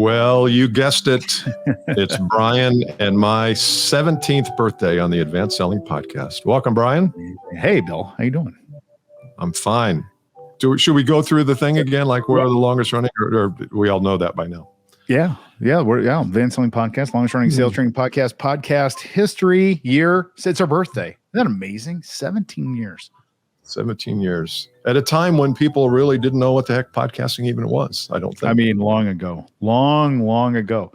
Well, you guessed it. It's Bryan and my 17th birthday on the Advanced Selling Podcast. Welcome, Bryan. Hey, Bill. How you doing? I'm fine. Should we go through the thing again, like we're the longest running, or we all know that by now? Yeah. We're Advanced Selling Podcast, longest running sales training podcast history year. It's our birthday. Isn't that amazing? 17 years. 17 years. At a time when people really didn't know what the heck podcasting even was, I don't think. I mean, long ago. Long ago.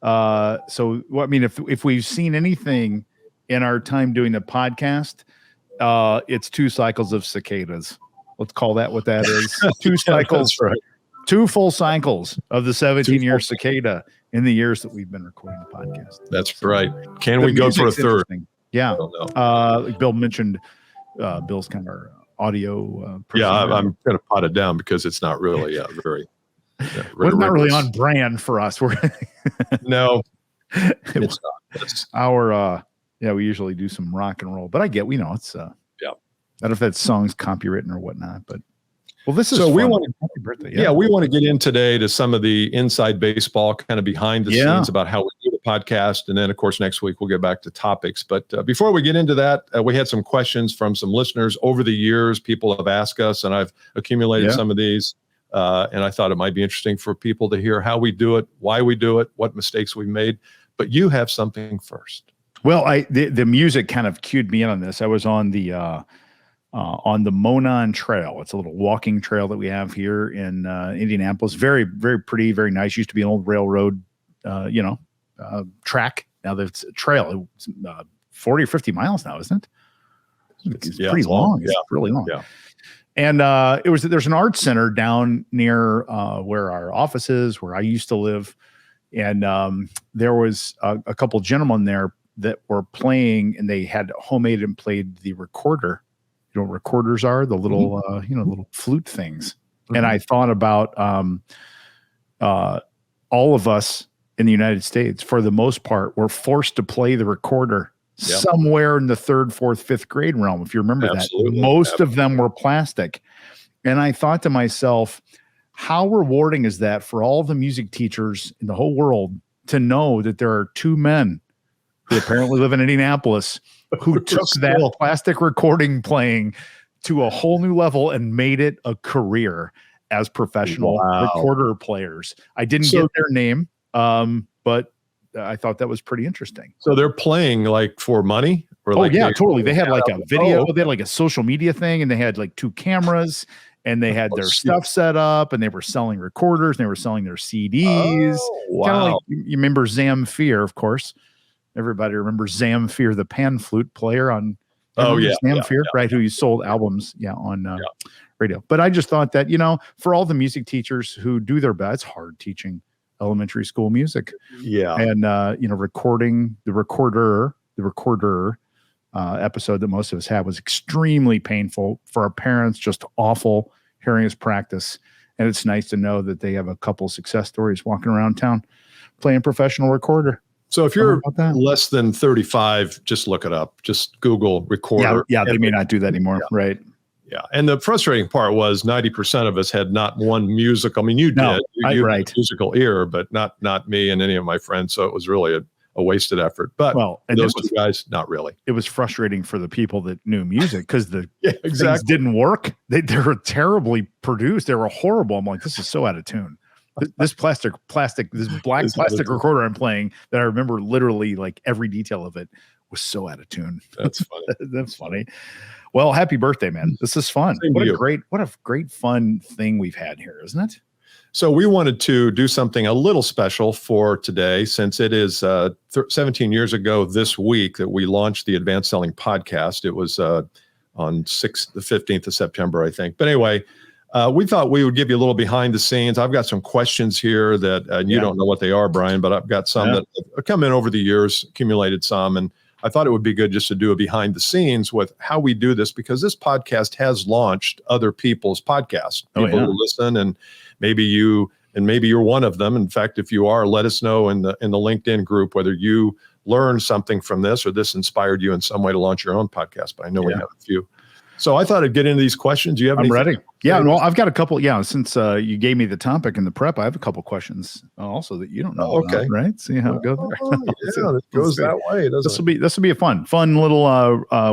If we've seen anything in our time doing the podcast, it's 2 cycles of cicadas. Let's call that what that is. 2 cycles. That's right. 2 full cycles of the 17-year cicada in the years that we've been recording the podcast. That's right. Can we go for a third? Yeah. Bill mentioned Bill's kind of our audio person. I'm going to pot it down because it's not really very. Well, not really on brand for us. No, it's not. It's our we usually do some rock and roll, but it's I don't know if that song's copywritten or whatnot, but this is so fun. we want to happy birthday. we want to get in today to some of the inside baseball, kind of behind the scenes about how we do the podcast, and then of course next week we'll get back to topics. But before we get into that, we had some questions from some listeners over the years. People have asked us, and I've accumulated some of these. And I thought it might be interesting for people to hear how we do it, why we do it, what mistakes we've made. But you have something first. Well, the music kind of cued me in on this. I was on the Monon Trail. It's a little walking trail that we have here in Indianapolis. Very, very pretty, very nice. Used to be an old railroad, track. Now that it's a trail. It's 40 or 50 miles now, isn't it? It's pretty long. It's really long. Yeah. And there's an art center down near where our office is, where I used to live. And there was a couple gentlemen there that were playing, and they had homemade and played the recorder. You know what recorders are? The little, little flute things. Mm-hmm. And I thought about all of us in the United States, for the most part, were forced to play the recorder somewhere in the 3rd, 4th, 5th grade realm. If you remember that, most of them were plastic. And I thought to myself, how rewarding is that for all the music teachers in the whole world to know that there are 2 men who apparently live in Indianapolis who took that plastic recording playing to a whole new level and made it a career as professional recorder players. I didn't get their name, but I thought that was pretty interesting. So they're playing like for money? Or totally. They had like a video. They had like a social media thing, and they had like 2 cameras, and they had their stuff set up, and they were selling recorders, and they were selling their CDs. Kind of like, you remember Zamfir, of course. Everybody remembers Zamfir, the pan flute player on Zamfir, right? Who sold albums on radio. But I just thought that, for all the music teachers who do their best, it's hard teaching elementary school music. Yeah. And, recording the recorder episode that most of us had was extremely painful for our parents, just awful hearing us practice. And it's nice to know that they have a couple success stories walking around town playing professional recorder. So if you're less than 35, just look it up. Just Google recorder. Yeah, they may not do that anymore, right? Yeah, and the frustrating part was 90% of us had not one musical. I mean, you did. You had a musical ear, but not me and any of my friends. So it was really a wasted effort. But those 2 guys, not really. It was frustrating for the people that knew music because the things didn't work. They were terribly produced. They were horrible. I'm like, this is so out of tune. This black plastic recorder I'm playing that I remember literally like every detail of it was so out of tune. That's funny. That's funny. Well, happy birthday, man. This is fun. What a great fun thing we've had here, isn't it? So we wanted to do something a little special for today, since it is 17 years ago this week that we launched the Advanced Selling Podcast. It was on the 15th of September, I think. But anyway, we thought we would give you a little behind the scenes. I've got some questions here that you don't know what they are, Bryan, but I've got some that have come in over the years, accumulated some. And I thought it would be good just to do a behind the scenes with how we do this, because this podcast has launched other people's podcasts. People who listen, and maybe you're one of them. In fact, if you are, let us know in the LinkedIn group whether you learned something from this or this inspired you in some way to launch your own podcast. But I know we have a few. So I thought I'd get into these questions. Do you have I'm anything? ready. Yeah, no, I've got a couple. Yeah, since you gave me the topic in the prep, I have a couple questions also that you don't know about, right? See how it goes there. Yeah, it goes that way, doesn't it? This will be a fun little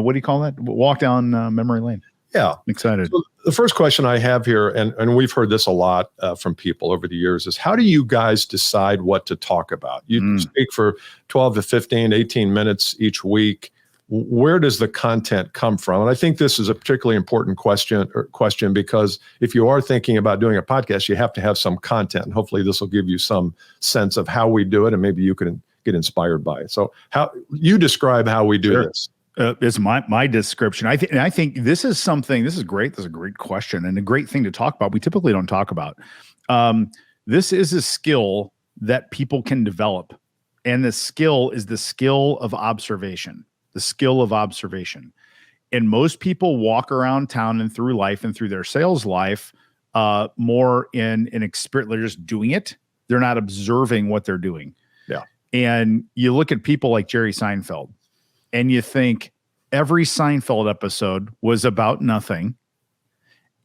what do you call that? Walk down memory lane. Yeah. I'm excited. So the first question I have here, and we've heard this a lot from people over the years, is how do you guys decide what to talk about? You speak for 12 to 15, 18 minutes each week. Where does the content come from? And I think this is a particularly important question because if you are thinking about doing a podcast, you have to have some content. And hopefully this will give you some sense of how we do it, and maybe you can get inspired by it. So how you describe how we do this? It's my description. I think this is something. This is great. This is a great question and a great thing to talk about. We typically don't talk about. This is a skill that people can develop, and the skill is the skill of observation. The skill of observation. And most people walk around town and through life and through their sales life more in an experience. They're just doing it. They're not observing what they're doing. Yeah. And you look at people like Jerry Seinfeld and you think every Seinfeld episode was about nothing.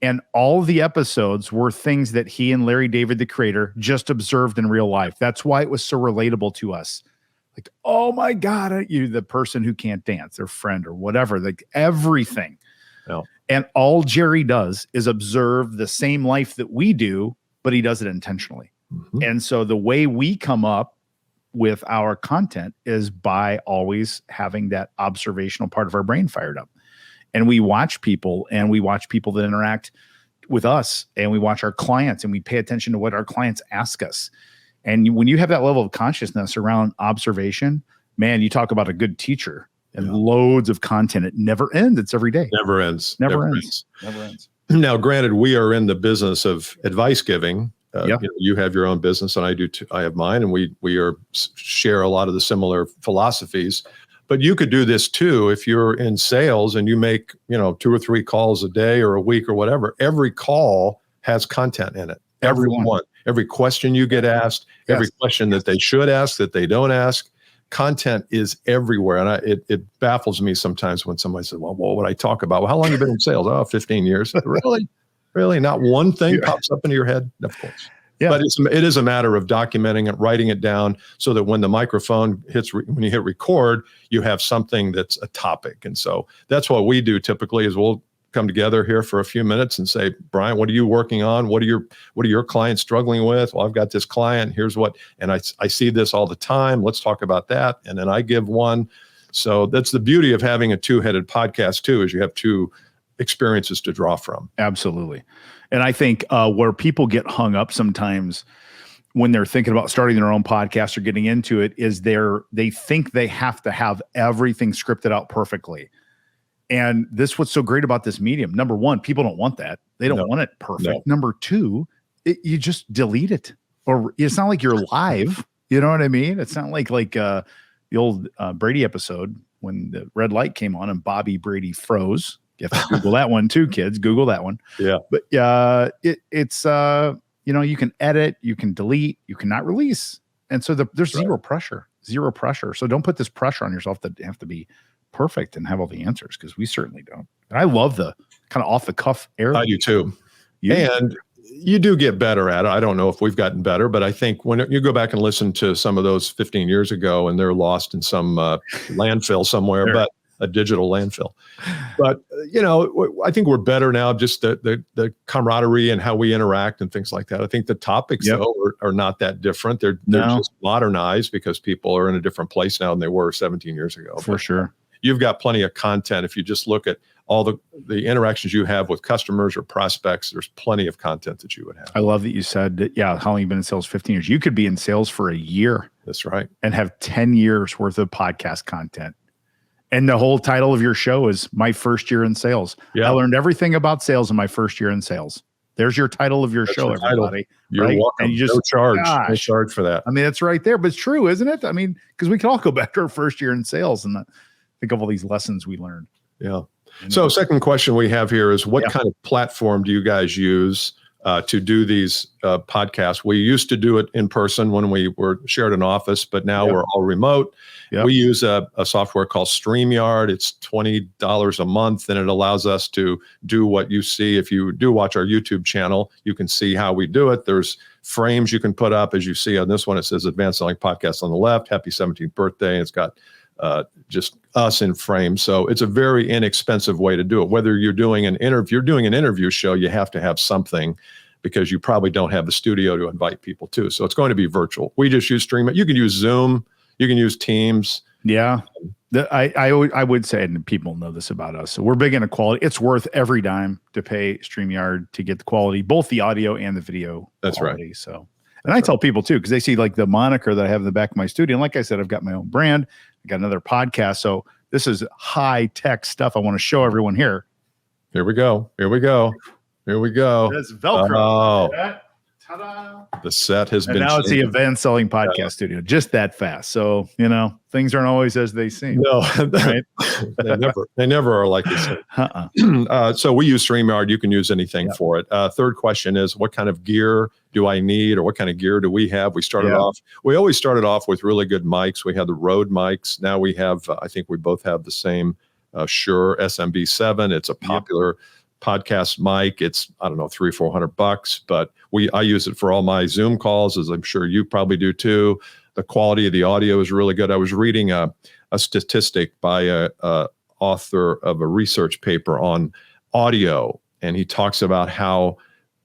And all the episodes were things that he and Larry David, the creator, just observed in real life. That's why it was so relatable to us. Like, oh my God, you're the person who can't dance, their friend or whatever, like everything. Yeah. And all Jerry does is observe the same life that we do, but he does it intentionally. Mm-hmm. And so the way we come up with our content is by always having that observational part of our brain fired up. And we watch people that interact with us, and we watch our clients, and we pay attention to what our clients ask us. And when you have that level of consciousness around observation, man, you talk about a good teacher and loads of content. It never ends. It's every day. Never ends. Never ends. Now, granted, we are in the business of advice giving. You have your own business, and I do too. I have mine, and we share a lot of the similar philosophies. But you could do this too if you're in sales and you make 2 or 3 calls a day or a week or whatever. Every call has content in it. Every one. Every question you get asked, every question that they should ask, that they don't ask, content is everywhere. And it baffles me sometimes when somebody says, well, what would I talk about? Well, how long have you been in sales? Oh, 15 years. Really? Really? Not one thing pops up into your head? Of course. Yeah. But it is a matter of documenting it, writing it down so that when the microphone hits, when you hit record, you have something that's a topic. And so that's what we do typically is we'll come together here for a few minutes and say, Bryan, what are you working on? What are your clients struggling with? Well, I've got this client. Here's what, and I see this all the time. Let's talk about that. And then I give one. So that's the beauty of having a 2-headed podcast too, is you have 2 experiences to draw from. Absolutely. And I think where people get hung up sometimes when they're thinking about starting their own podcast or getting into it is they think they have to have everything scripted out perfectly. And what's so great about this medium. Number one, people don't want that. They don't want it perfect. No. Number two, you just delete it. Or it's not like you're live. You know what I mean? It's not like the old Brady episode when the red light came on and Bobby Brady froze. You have to Google that one too, kids. Google that one. Yeah. But it's you can edit, you can delete, you cannot release. And so there's zero pressure. So don't put this pressure on yourself that you have to be perfect and have all the answers, because we certainly don't. And I love the kind of off the cuff air. I do too. And you do get better at it. I don't know if we've gotten better, but I think when you go back and listen to some of those 15 years ago and they're lost in some landfill somewhere, but a digital landfill. But, I think we're better now, just the camaraderie and how we interact and things like that. I think the topics though are not that different. They're just modernized because people are in a different place now than they were 17 years ago. For sure. You've got plenty of content. If you just look at all the interactions you have with customers or prospects, there's plenty of content that you would have. I love that you said that, how long you've been in sales? 15 years. You could be in sales for a year. That's right. And have 10 years worth of podcast content. And the whole title of your show is My First Year in Sales. Yeah. I learned everything about sales in my first year in sales. There's your title of your show, everybody. You're welcome. And you just, no charge for that. I mean, that's right there, but it's true, isn't it? I mean, because we can all go back to our first year in sales and think of all these lessons we learned. Yeah. So second question we have here is what kind of platform do you guys use to do these podcasts. We used to do it in person when we were shared an office, but now we're all remote. We use a software called StreamYard. It's $20 a month, and it allows us to do what you see. If you do watch our YouTube channel, you can see how we do it. There's frames you can put up. As you see on this one, it says Advanced Selling Podcast on the left, happy 17th birthday. And it's got just us in frame. So it's a very inexpensive way to do it. Whether you're doing an interview show, you have to have something, because you probably don't have the studio to invite people to. So it's going to be virtual. We just use StreamYard. You can use Zoom. You can use Teams. Yeah. I would say, and people know this about us, so we're big into quality. It's worth every dime to pay StreamYard to get the quality, both the audio and the video. That's quality. right. So, and I tell people too, because they see like the moniker that I have in the back of my studio. And like I said, I've got my own brand. I got another podcast. So this is high tech stuff. I want to show everyone here. Here we go. Here we go. Here we go. That's Velcro. Oh. Ta-da. The set has been now changed. it's the Advanced Selling Podcast Studio, just that fast. So, things aren't always as they seem. No, right? they never are like this. So we use StreamYard. You can use anything for it. Third question is, what kind of gear do I need, or what kind of gear do we have? We always started off with really good mics. We had the Rode mics. Now we have, I think we both have the same Shure SMB7. It's a popular podcast mic. It's, I don't know, $300-400, but I use it for all my Zoom calls, as I'm sure you probably do too. The quality of the audio is really good. I was reading a statistic by a author of a research paper on audio, and he talks about how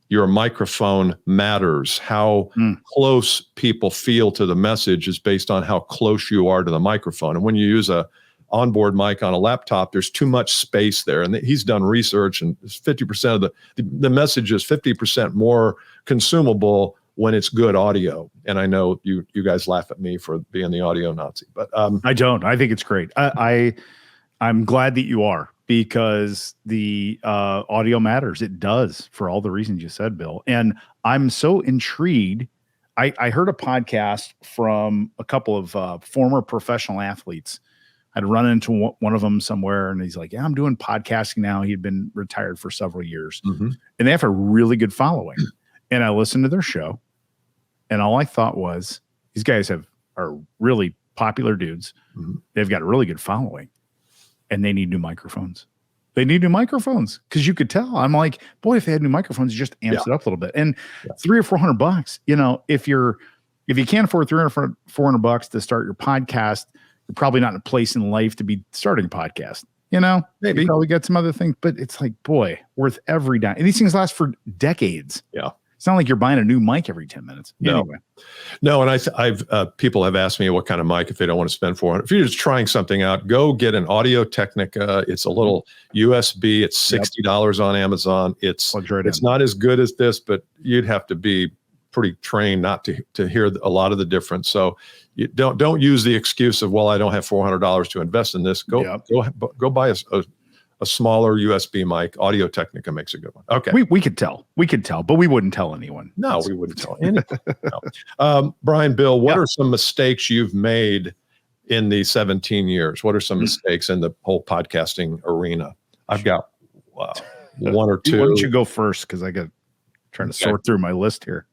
your microphone matters. How close people feel to the message is based on how close you are to the microphone. And when you use a onboard mic on a laptop, there's too much space there. And he's done research, and 50% of the message is 50% more consumable when it's good audio. And I know you guys laugh at me for being the audio Nazi, but I don't. I think it's great. I'm glad that you are, because the audio matters. It does, for all the reasons you said, Bill. And I'm so intrigued. I heard a podcast from a couple of former professional athletes. I'd run into one of them somewhere, and he's like, yeah, I'm doing podcasting now. He'd been retired for several years, and they have a really good following. And I listened to their show, and all I thought was, these guys are really popular dudes. They've got a really good following, and they need new microphones. They need new microphones, because you could tell. I'm like, boy, if they had new microphones, it just amps it up a little bit. And $300 or $400, if you can't afford $300-400 to start your podcast, you're probably not in a place in life to be starting a podcast. Maybe you probably get some other things, but it's like, boy, worth every dime. And these things last for decades. Yeah. It's not like you're buying a new mic every 10 minutes. Anyway. No. And I've people have asked me what kind of mic if they don't want to spend $400. If you're just trying something out, go get an Audio Technica. It's a little USB. It's $60 on Amazon. It's not as good as this, but you'd have to be pretty trained not to hear a lot of the difference. So you don't use the excuse of, well, I don't have $400 to invest in this. Go buy a smaller USB mic. Audio Technica makes a good one. Okay. We could tell, but we wouldn't tell anyone. No, we wouldn't tell anyone. No. Brian, Bill, what are some mistakes you've made in the 17 years? What are some mistakes in the whole podcasting arena? I've got one or two. Why don't you go first? Because I got trying to sort through my list here.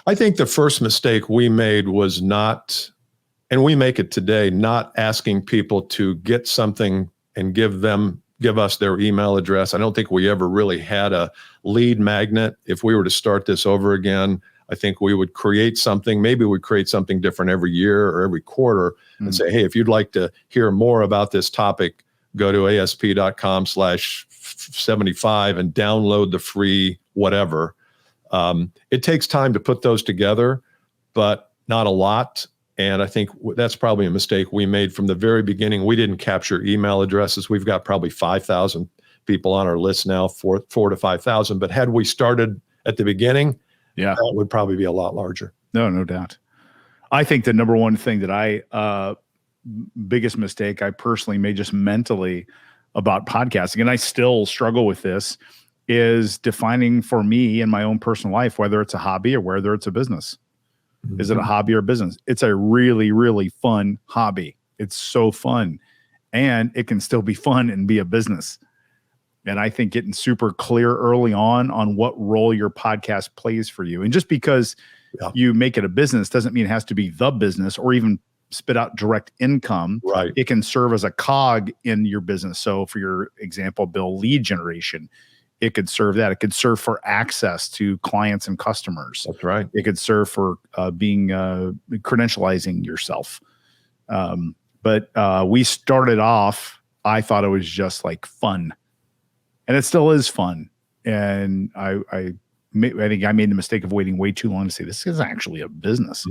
I think the first mistake we made was not, and we make it today, not asking people to get something and give us their email address. I don't think we ever really had a lead magnet. If we were to start this over again, I think we would create something. Maybe we'd create something different every year or every quarter and say, hey, if you'd like to hear more about this topic, go to asp.com/75 and download the free whatever. It takes time to put those together, but not a lot. And I think that's probably a mistake we made from the very beginning. We didn't capture email addresses. We've got probably 5,000 people on our list now, 4,000 to 5,000. But had we started at the beginning, that would probably be a lot larger. No doubt. I think the number one thing that biggest mistake I personally made just mentally about podcasting, and I still struggle with this, is defining for me in my own personal life, whether it's a hobby or whether it's a business. Is it a hobby or business? It's a really, really fun hobby. It's so fun, and it can still be fun and be a business. And I think getting super clear early on what role your podcast plays for you. And just because you make it a business doesn't mean it has to be the business or even spit out direct income. Right. It can serve as a cog in your business. So for your example, Bill, lead generation, it could serve that. It could serve for access to clients and customers. That's right. It could serve for credentializing yourself. But we started off, I thought it was just like fun. And it still is fun. And I think I made the mistake of waiting way too long to say this is actually a business.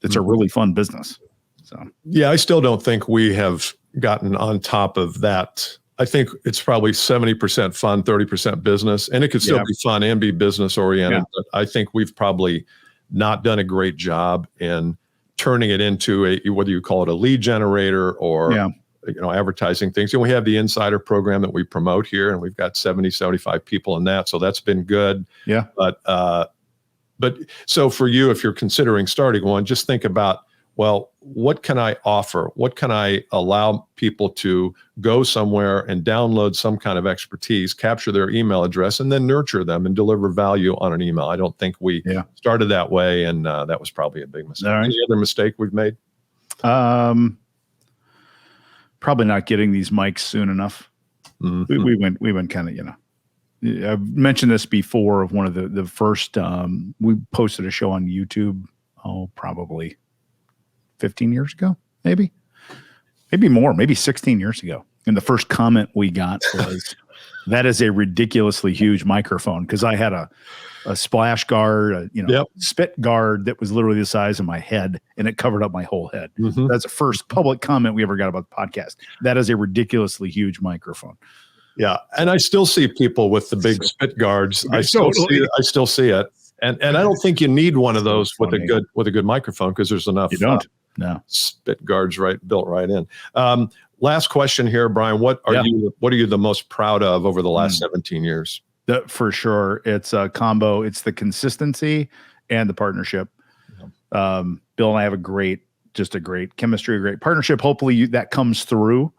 It's a really fun business. So yeah, I still don't think we have gotten on top of that. I think it's probably 70% fun, 30% business, and it could still be fun and be business oriented. But I think we've probably not done a great job in turning it into whether you call it a lead generator or advertising things. And we have the insider program that we promote here, and we've got 70, 75 people in that. So that's been good. Yeah. But so for you, if you're considering starting one, just think about, well, what can I offer? What can I allow people to go somewhere and download some kind of expertise, capture their email address, and then nurture them and deliver value on an email? I don't think we started that way, and that was probably a big mistake. Right. Any other mistake we've made? Probably not getting these mics soon enough. We went kind of, I've mentioned this before of one of the first, we posted a show on YouTube, probably 15 years ago, maybe more, maybe 16 years ago. And the first comment we got was, that is a ridiculously huge microphone. Cause I had a splash guard, spit guard that was literally the size of my head, and it covered up my whole head. That's the first public comment we ever got about the podcast. That is a ridiculously huge microphone. Yeah. And I still see people with the big spit guards. I still see it. And I don't think you need one of those with a good microphone, because there's enough spit guards built right in. Last question here, Bryan. What are you the most proud of over the last 17 years? For sure. It's a combo. It's the consistency and the partnership. Bill and I have a great chemistry, a great partnership. Hopefully that comes through.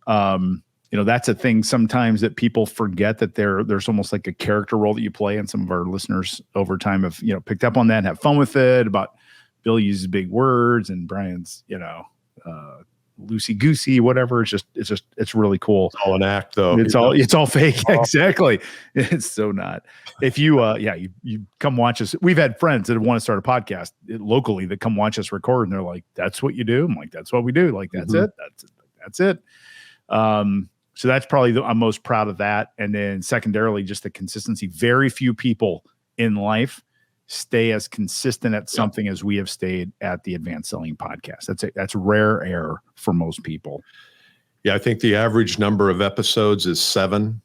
That's a thing sometimes that people forget, that there's almost like a character role that you play, and some of our listeners over time have, picked up on that and have fun with it. About Bill uses big words and Bryan's, loosey goosey, whatever. It's really cool. It's all an act, though. It's all fake. Exactly. It's so not. If you you come watch us. We've had friends that want to start a podcast locally that come watch us record, and they're like, "That's what you do?" I'm like, "That's what we do." Like, that's it. That's it. So that's probably I'm most proud of that. And then secondarily, just the consistency. Very few people in life stay as consistent at something as we have stayed at the Advanced Selling Podcast. That's rare air for most people. Yeah, I think the average number of episodes is 7.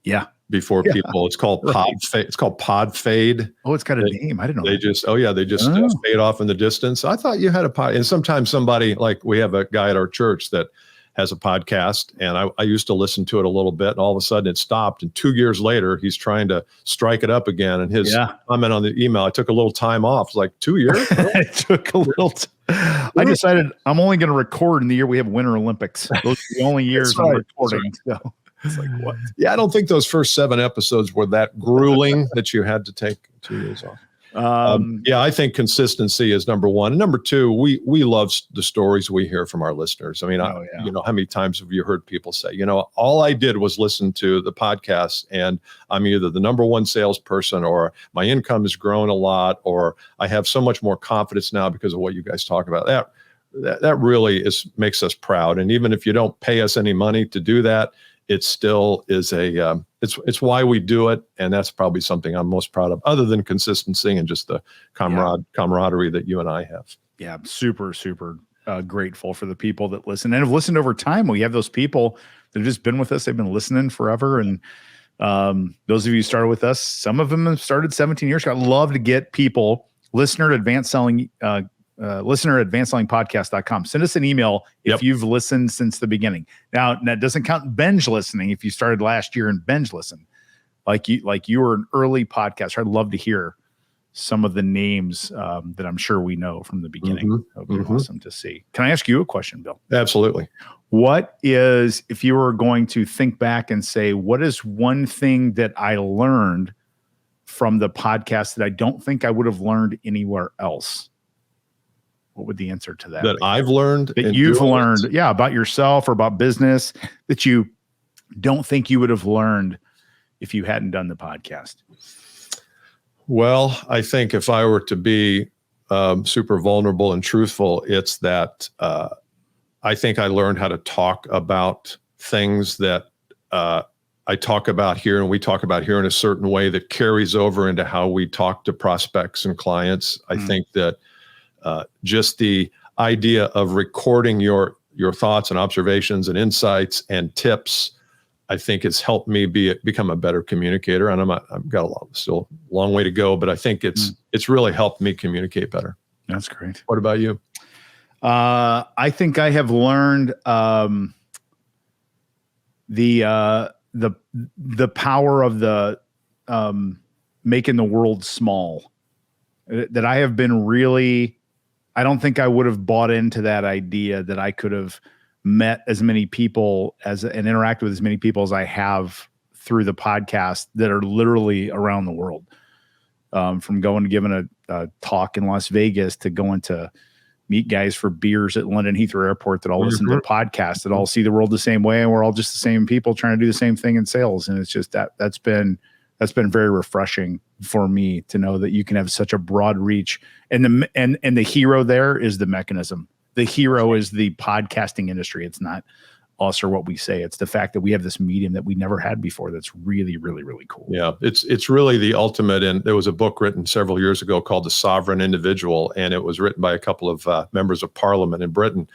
Yeah. Before people, it's called pod fade. It's called pod fade. Oh, it's got a name. I didn't know. They just fade off in the distance. I thought you had a pod. And sometimes somebody, like we have a guy at our church that has a podcast, and I used to listen to it a little bit, and all of a sudden it stopped. And 2 years later, he's trying to strike it up again. And his comment on the email, I took a little time off. It's like 2 years. It took a little. I decided I'm only going to record in the year we have Winter Olympics. Those are the only years I'm recording. So it's like, what? Yeah, I don't think those first 7 episodes were that grueling that you had to take 2 years off. I think consistency is number one. And number two, we love the stories we hear from our listeners. I mean, how many times have you heard people say, all I did was listen to the podcast, and I'm either the number one salesperson, or my income has grown a lot, or I have so much more confidence now because of what you guys talk about. That really makes us proud. And even if you don't pay us any money to do that, it still is it's why we do it. And that's probably something I'm most proud of, other than consistency and just the camaraderie that you and I have. Yeah. I'm super, super grateful for the people that listen and have listened over time. We have those people that have just been with us. They've been listening forever. And those of you who started with us, some of them have started 17 years ago. I'd love to get people, listener at advancedsellingpodcast.com. Send us an email if you've listened since the beginning. Now, that doesn't count binge listening. If you started last year and binge listen, like you were an early podcaster, I'd love to hear some of the names that I'm sure we know from the beginning. That would be awesome to see. Can I ask you a question, Bill? Absolutely. What is, if you were going to think back and say, what is one thing that I learned from the podcast that I don't think I would have learned anywhere else? What would the answer to that be? I've learned? That you've learned, about yourself or about business that you don't think you would have learned if you hadn't done the podcast? Well, I think if I were to be super vulnerable and truthful, it's that I think I learned how to talk about things that I talk about here and we talk about here in a certain way that carries over into how we talk to prospects and clients. I think that just the idea of recording your thoughts and observations and insights and tips, I think it's helped me become a better communicator. And I've got still a long way to go, but I think it's really helped me communicate better. That's great. What about you? I think I have learned the power of the making the world small. That I have been really, I don't think I would have bought into that idea that I could have met as many people and interacted with as many people as I have through the podcast that are literally around the world. From going to giving a talk in Las Vegas to going to meet guys for beers at London Heathrow Airport that all listen to the podcast, that all see the world the same way, and we're all just the same people trying to do the same thing in sales. And it's just that's been very refreshing for me to know that you can have such a broad reach. And the hero there is the mechanism. The hero is the podcasting industry. It's not us or what we say. It's the fact that we have this medium that we never had before. That's really, really, really cool. Yeah, it's really the ultimate. And there was a book written several years ago called The Sovereign Individual, and it was written by a couple of members of Parliament in Britain.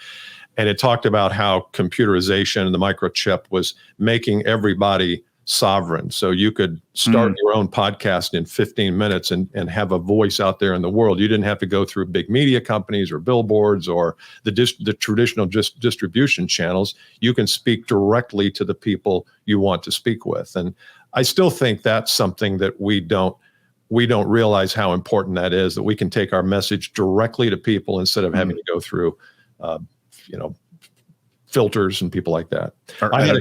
And it talked about how computerization and the microchip was making everybody sovereign. So you could start your own podcast in 15 minutes and have a voice out there in the world. You didn't have to go through big media companies or billboards or the traditional distribution channels. You can speak directly to the people you want to speak with. And I still think that's something that we don't realize how important that is, that we can take our message directly to people instead of having to go through, filters and people like that. I had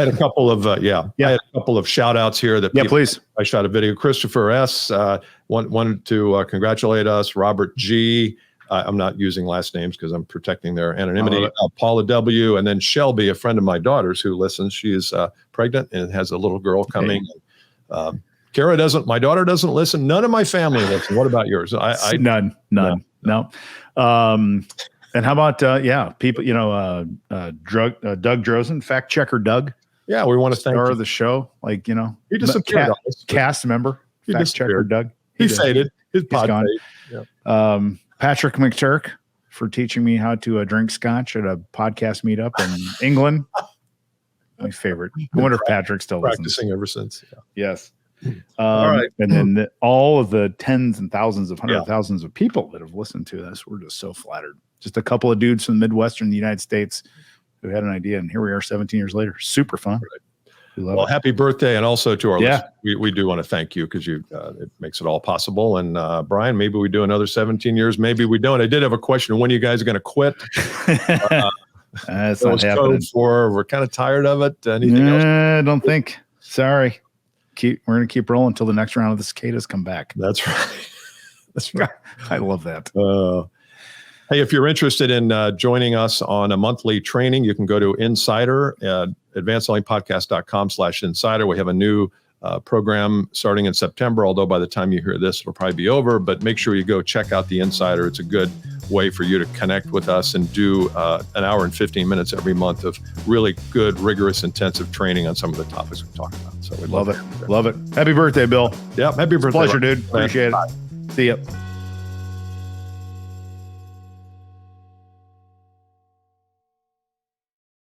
a couple of I had a couple of shout outs here that please. I shot a video. Christopher S wanted to congratulate us. Robert G. I'm not using last names because I'm protecting their anonymity. Paula W. And then Shelby, a friend of my daughter's who listens. She is pregnant and has a little girl coming. Kara my daughter doesn't listen. None of my family listen. What about yours? None. No. And how about people? Doug Drozen, fact checker Doug. Yeah, we want to thank star of the show. He disappeared. Cast member, fact checker Doug. He faded. His pod gone. Faded. Yeah. Patrick McTurk for teaching me how to drink scotch at a podcast meetup in England. My favorite. I wonder if Patrick still practicing listens. ever since. Yeah. Yes. All right. And then all of the tens and thousands of hundreds of thousands of people that have listened to this, we're just so flattered. Just a couple of dudes from the Midwestern United States who had an idea, and here we are 17 years later. Super fun. Right. Well, happy birthday, and also to our listeners. We do want to thank you because it makes it all possible. And Bryan, maybe we do another 17 years. Maybe we don't. I did have a question. When are you guys going to quit? That's not happening. We're kind of tired of it. Anything else? I don't think. Sorry. We're going to keep rolling until the next round of the cicadas come back. That's right. That's right. I love that. Hey, if you're interested in joining us on a monthly training, you can go to Insider at advancedsellingpodcast.com/insider. We have a new program starting in September, although by the time you hear this, it'll probably be over. But make sure you go check out the Insider. It's a good way for you to connect with us and do an hour and 15 minutes every month of really good, rigorous, intensive training on some of the topics we talk about. So we love it. Love it. Happy birthday, Bill. Yeah, happy birthday. Pleasure, dude. Appreciate it. See ya.